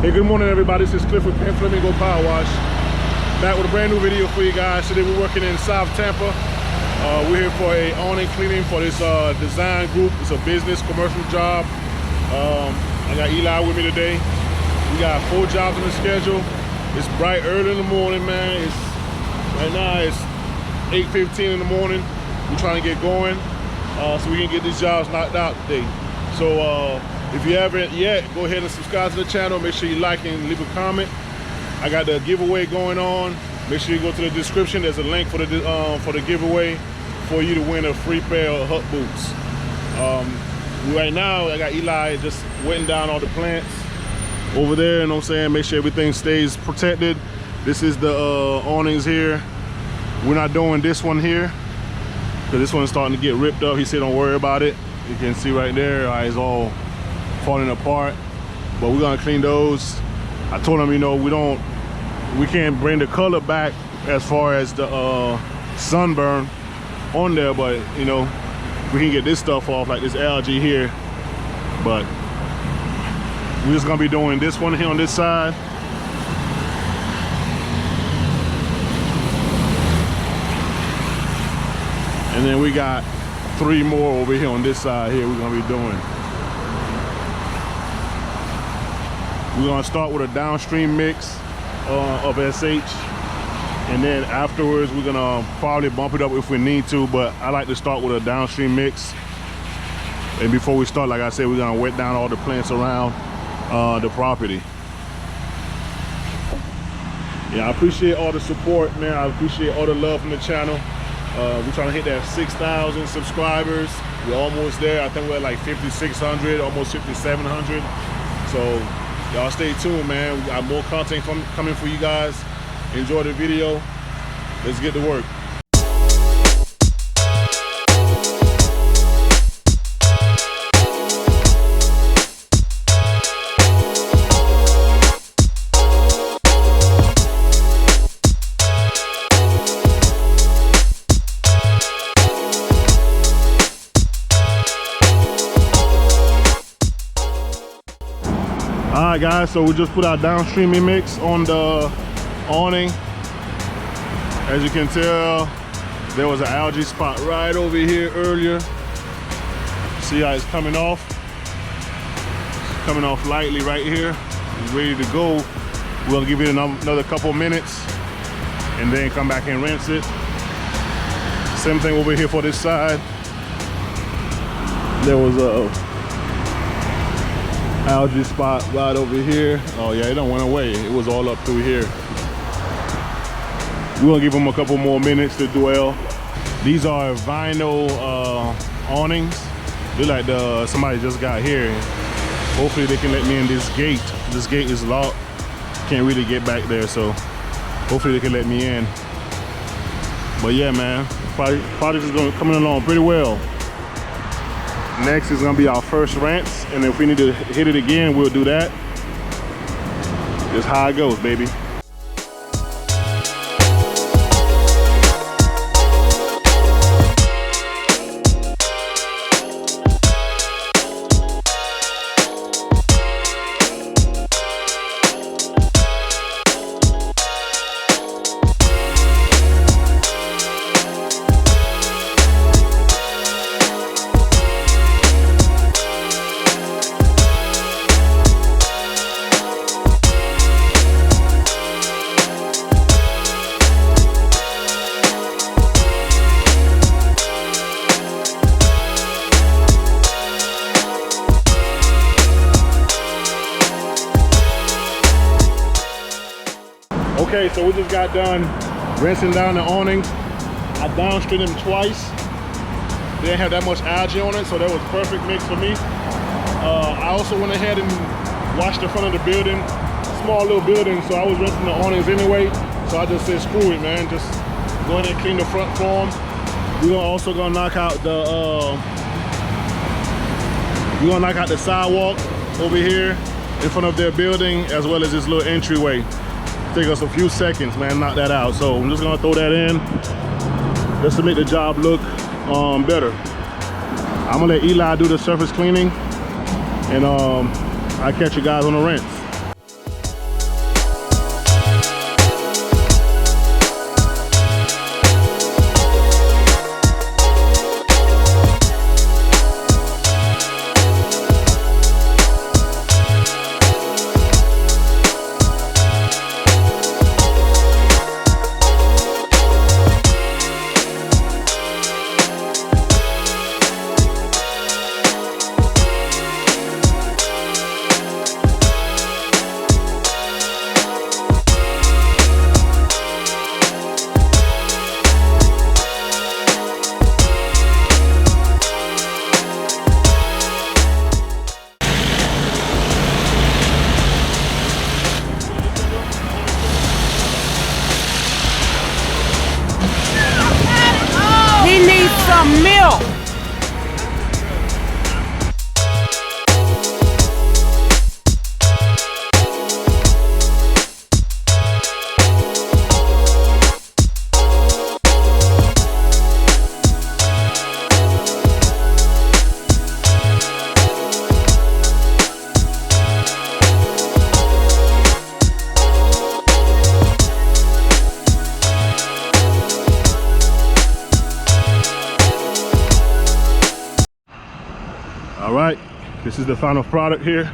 Hey, good morning everybody, this is Cliff with Pink Flamingo Power Wash. Back with a brand new video for you guys. Today we're working in South Tampa. We're here for a awning cleaning for this design group. It's a business, commercial job. I got Eli with me today. We got 4 jobs on the schedule. It's bright early in the morning, man. Right now it's 8:15 in the morning. We're trying to get going so we can get these jobs knocked out today. So if you haven't yet, go ahead and subscribe to the channel. Make sure you like and leave a comment. I got the giveaway going on. Make sure you go to the description. There's a link for the giveaway for you to win a free pair of Hut boots. Right now, I got Eli just wetting down all the plants over there. You know what I'm saying? Make sure everything stays protected. This is the awnings here. We're not doing this one here because this one's starting to get ripped up. He said don't worry about it. You can see right there, it's all falling apart, but we're gonna clean those. I told him, you know, we can't bring the color back as far as the sunburn on there, but you know, we can get this stuff off, like this algae here. But we're just gonna be doing this one here on this side. And then we got 3 more over here on this side here we're gonna be doing. We're gonna start with a downstream mix of SH, and then afterwards we're gonna probably bump it up if we need to, but I like to start with a downstream mix. And before we start, like I said, we're gonna wet down all the plants around the property. Yeah, I appreciate all the support, man. I appreciate all the love from the channel. We're trying to hit that 6,000 subscribers. We're almost there. I think we're at like 5,600, almost 5,700. So y'all stay tuned, man. We got more content coming for you guys. Enjoy the video. Let's get to work. Alright guys, so we just put our downstreaming mix on the awning. As you can tell, there was an algae spot right over here earlier. See how it's coming off? It's coming off lightly right here. It's ready to go. We're gonna give it another couple minutes and then come back and rinse it. Same thing over here for this side. There was a algae spot right over here. Oh yeah, it don't went away. It was all up through here. We're gonna give them a couple more minutes to dwell. These are vinyl awnings. They're like somebody just got here. Hopefully they can let me in this gate. This gate is locked. Can't really get back there, so hopefully they can let me in. But yeah, man, project is coming along pretty well. Next is gonna be our first rinse, and if we need to hit it again, we'll do that. Just how it goes, baby. Okay, so we just got done rinsing down the awnings. I downstreamed them twice. They didn't have that much algae on it, so that was perfect mix for me. I also went ahead and washed the front of the building, small little building, so I was rinsing the awnings anyway. So I just said, screw it, man. Just go ahead and clean the front for them. We're also gonna knock out the sidewalk over here in front of their building, as well as this little entryway. Take us a few seconds, man, knock that out. So I'm just gonna throw that in just to make the job look better. I'm gonna let Eli do the surface cleaning, and I'll catch you guys on the rinse. This is the final product here.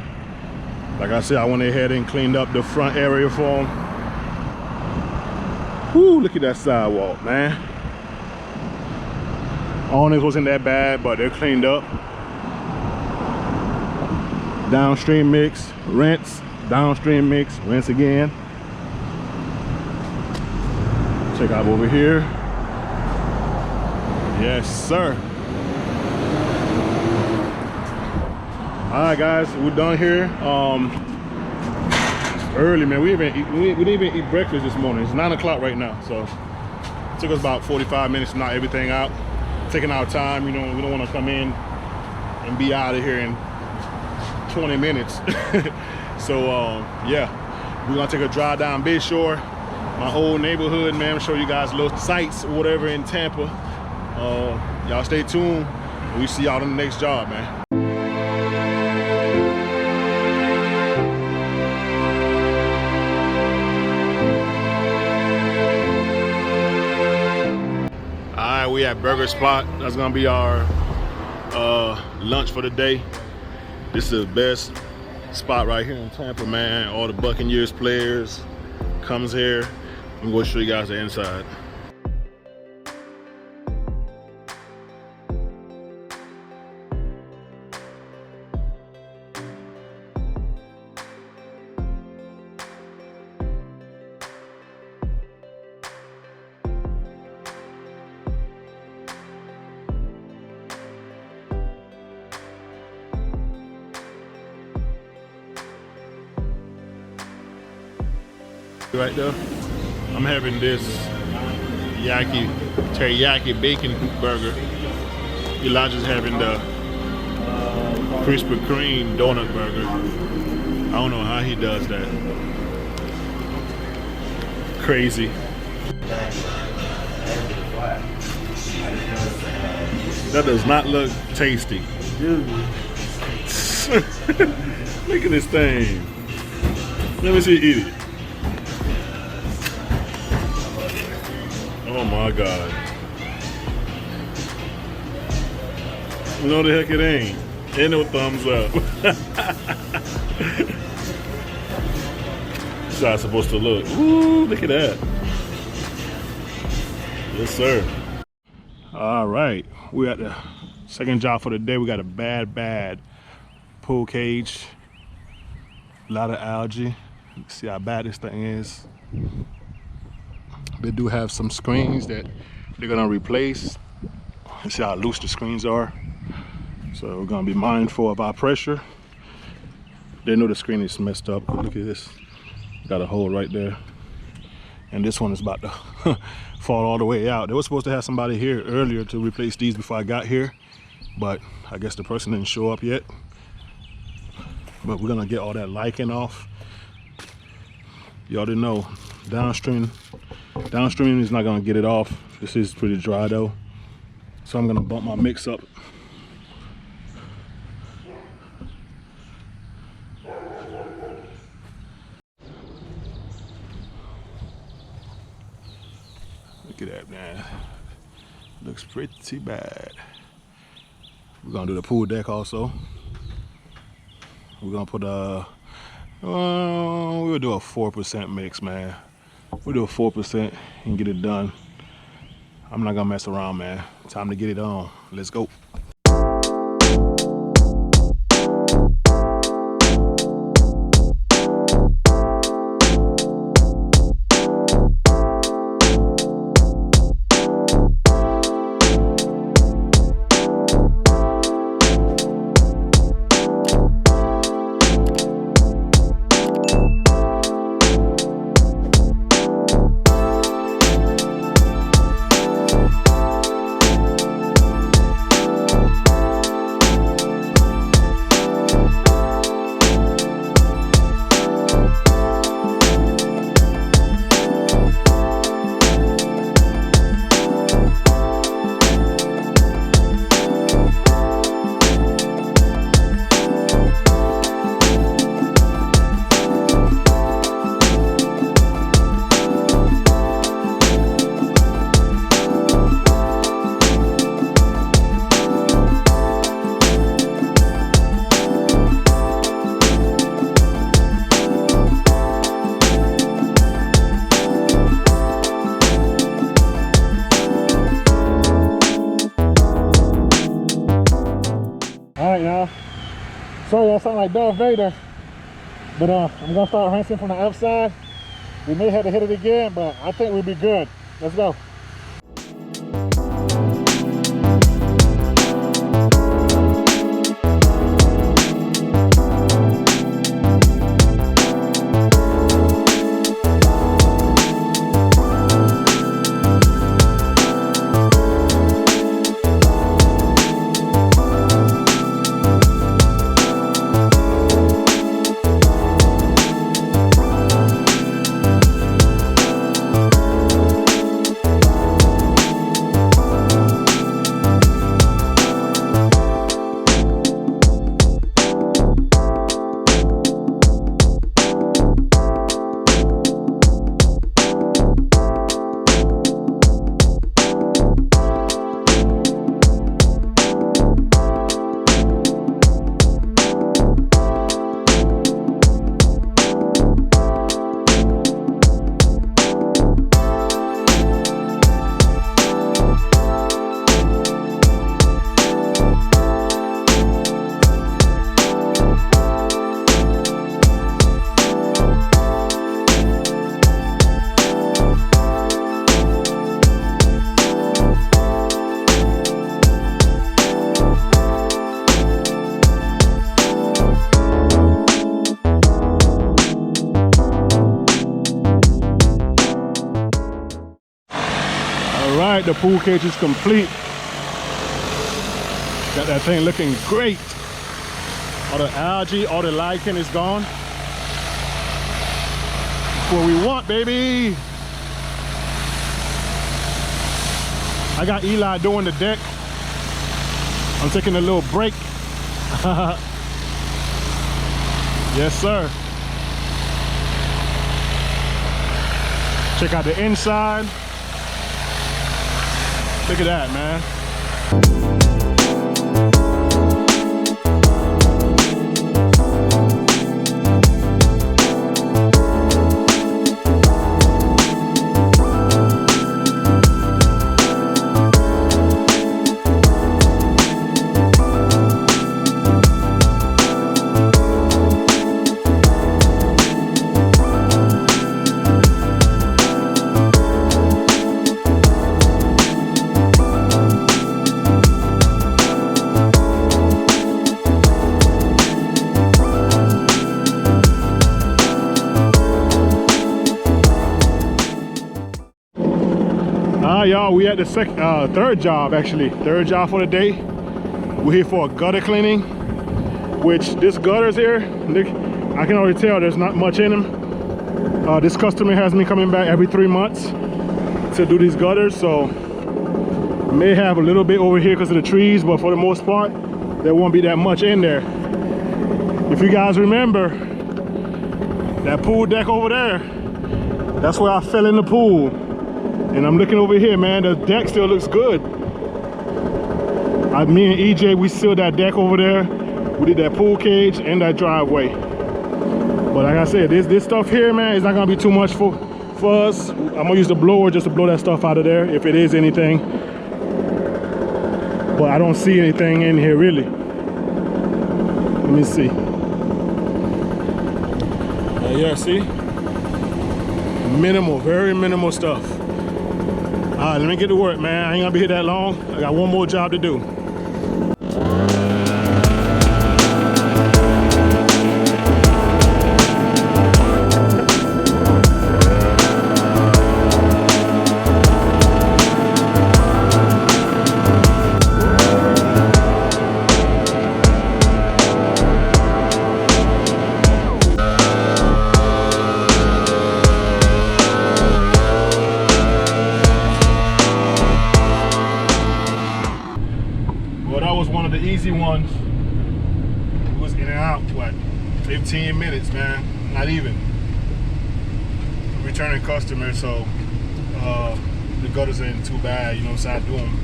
Like I said, I went ahead and cleaned up the front area for them. Whoo, look at that sidewalk, man. Awnings wasn't that bad, but they're cleaned up. Downstream mix, rinse, downstream mix, rinse again. Check out over here. Yes, sir. All right, guys, we're done here. It's early, man. We didn't even eat breakfast this morning. It's 9 o'clock right now, so it took us about 45 minutes to knock everything out. Taking our time, you know, we don't want to come in and be out of here in 20 minutes. So yeah, we're gonna take a drive down Bayshore, my old neighborhood, man. Show you guys little sights or whatever in Tampa. Y'all stay tuned. We see y'all on the next job, man. All right, we at Burger Spot. That's gonna be our lunch for the day. This is the best spot right here in Tampa, man. All the Buccaneers players comes here. I'm gonna show you guys the inside. Right there, I'm having this teriyaki bacon burger. Elijah's having the Krispy Kreme donut burger. I don't know how he does that. Crazy. That does not look tasty. Look at this thing. Let me see you eat it. Oh my God. No, the heck it ain't. Ain't no thumbs up. That's how it's supposed to look. Ooh, look at that. Yes, sir. All right, we're at the second job for the day. We got a bad pool cage. A lot of algae. You can see how bad this thing is. They do have some screens that they're gonna replace. You see how loose the screens are. So we're gonna be mindful of our pressure. They know the screen is messed up. Look at this. Got a hole right there. And this one is about to fall all the way out. They were supposed to have somebody here earlier to replace these before I got here, but I guess the person didn't show up yet. But we're gonna get all that lichen off. You already know, downstream is not gonna get it off. This is pretty dry though. So I'm gonna bump my mix up. Look at that, man. Looks pretty bad. We're gonna do the pool deck also. We're gonna put we'll do a 4% mix, man. We'll do a 4% and get it done. I'm not gonna mess around, man. Time to get it on. Let's go. Sorry, I sound like Darth Vader. But I'm gonna start rinsing from the outside. We may have to hit it again, but I think we'll be good. Let's go. Alright, the pool cage is complete. Got that thing looking great. All the algae, all the lichen is gone. That's what we want, baby. I got Eli doing the deck. I'm taking a little break. Yes, sir. Check out the inside. Look at that, man. Y'all, we at the third job actually. Third job for the day. We're here for a gutter cleaning, which this gutters here, I can already tell there's not much in them. This customer has me coming back every 3 months to do these gutters, so may have a little bit over here because of the trees, but for the most part there won't be that much in there. If you guys remember that pool deck over there, that's where I fell in the pool. And I'm looking over here, man, the deck still looks good. Me and EJ, we sealed that deck over there. We did that pool cage and that driveway. But like I said, this stuff here, man, is not gonna be too much for us. I'm gonna use the blower just to blow that stuff out of there, if it is anything. But I don't see anything in here, really. Let me see. Yeah, see? Minimal, very minimal stuff. All right, let me get to work, man. I ain't gonna be here that long. I got one more job to do. One of the easy ones. It was in and out, what, 15 minutes, man, not even. Returning customer, so the gutters ain't too bad, you know, so I do them.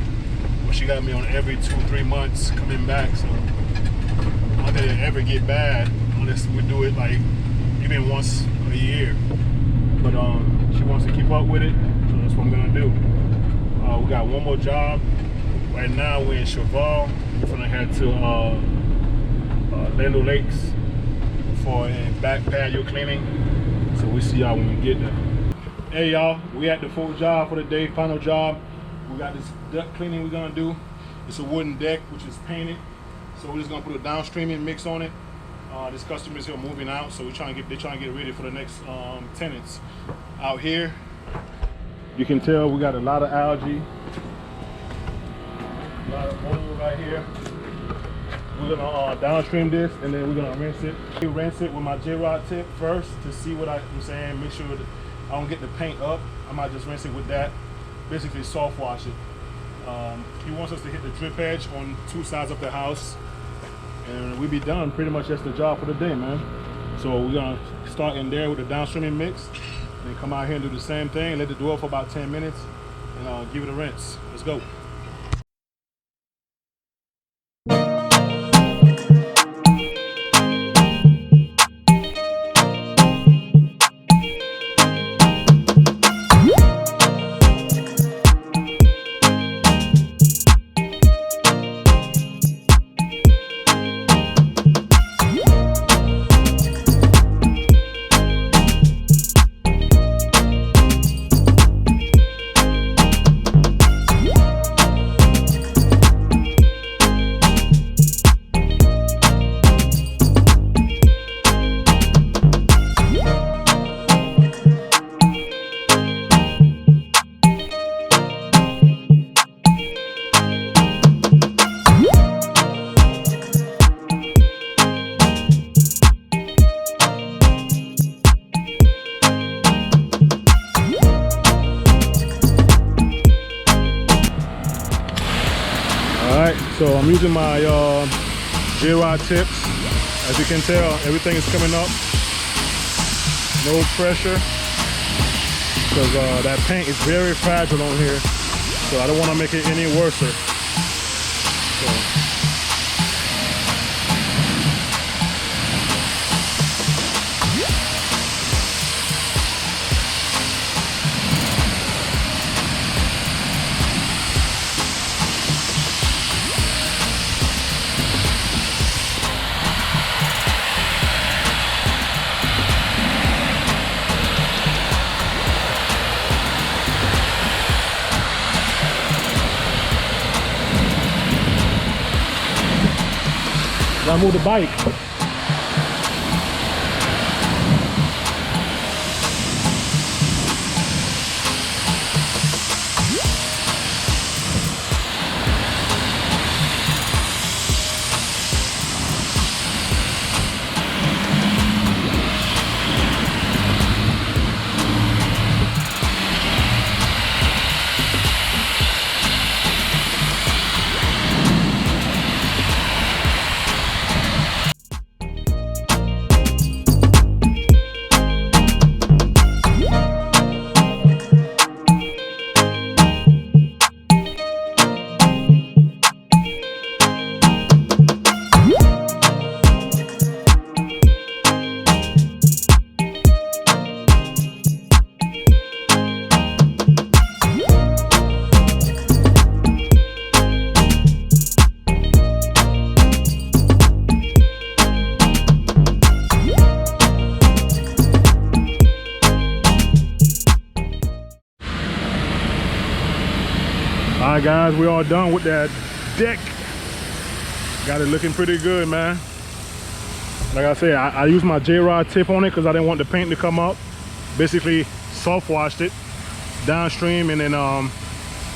But she got me on every 2-3 months coming back, so not that it ever get bad unless we do it like even once a year. But she wants to keep up with it, so that's what I'm gonna do. We got one more job. Right now we're in Cheval. We're gonna head to Lando Lakes for a back patio cleaning. So we see y'all when we get there. Hey y'all, we at the full job for the day, final job. We got this deck cleaning we're gonna do. It's a wooden deck which is painted. So we're just gonna put a downstreaming mix on it. This customer's here moving out, so they're trying to get ready for the next tenants out here. You can tell we got a lot of algae, a lot of oil right here. We're gonna downstream this and then we're gonna rinse it. We rinse it with my J-Rod tip first to see what I'm saying. Make sure that I don't get the paint up. I might just rinse it with that. Basically soft wash it. He wants us to hit the drip edge on 2 sides of the house, and we'll be done. Pretty much that's the job for the day, man. So we're gonna start in there with the downstreaming mix, then come out here and do the same thing. Let it dwell for about 10 minutes, and give it a rinse. Let's go. So I'm using my J-Rod tips. As you can tell, everything is coming up. No pressure, because that paint is very fragile on here. So I don't want to make it any worse. So. I move the bike. Alright guys, we're all done with that deck. Got it looking pretty good, man. Like I said, I used my J-Rod tip on it because I didn't want the paint to come up. Basically soft washed it downstream and then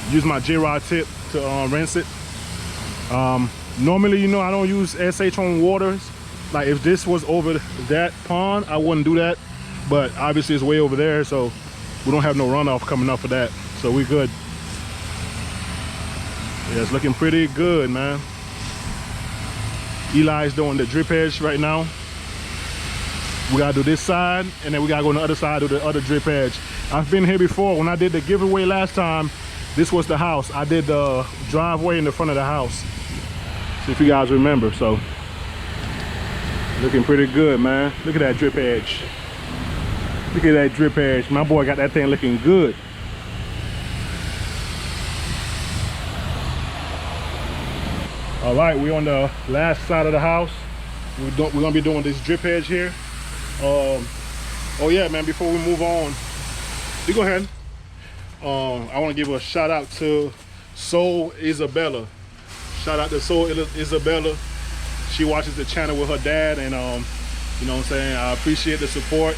use my J-Rod tip to rinse it. Normally, you know, I don't use SH on waters. Like if this was over that pond, I wouldn't do that. But obviously it's way over there, so we don't have no runoff coming up for that. So we good. Yeah, it's looking pretty good, man. Eli's doing the drip edge right now. We gotta do this side, and then we gotta go on the other side, do the other drip edge. I've been here before. When I did the giveaway last time, this was the house. I did the driveway in the front of the house. See if you guys remember. So, looking pretty good, man. Look at that drip edge. Look at that drip edge. My boy got that thing looking good. All right, we're on the last side of the house. we're gonna be doing this drip edge here. Oh yeah, man, before we move on, you go ahead. I want to give a shout out to Soul Isabella. Shout out to Soul Isabella. She watches the channel with her dad, and you know what I'm saying, I appreciate the support.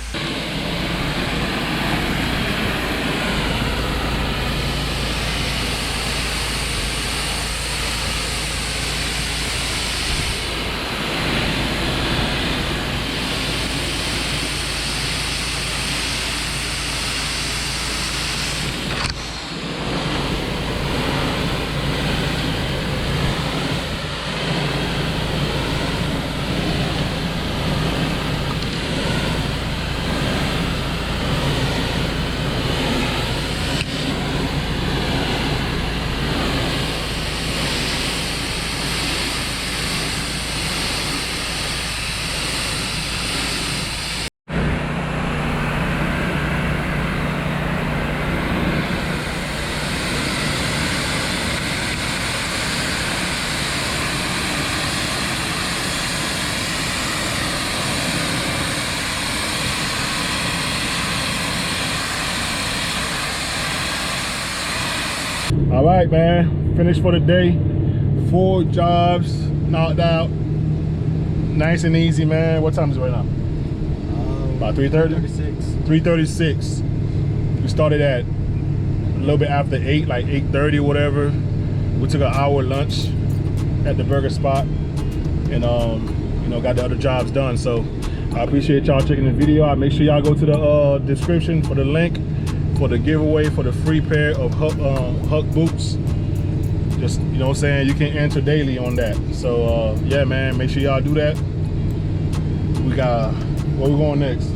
All right, man, finished for the day. 4 jobs knocked out, nice and easy, man. What time is it right now? About 3:30. 3:36. We started at a little bit after 8, like 8:30 or whatever. We took an hour lunch at the burger spot, and you know, got the other jobs done. So I appreciate y'all checking the video. I make sure y'all go to the description for the link for the giveaway for the free pair of Huck boots. Just, you know what I'm saying, you can enter daily on that. So yeah, man, make sure y'all do that. We got, where we going next?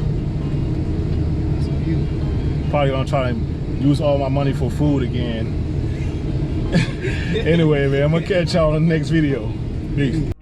Probably gonna try and use all my money for food again. Anyway, man, I'm gonna catch y'all in the next video. Peace.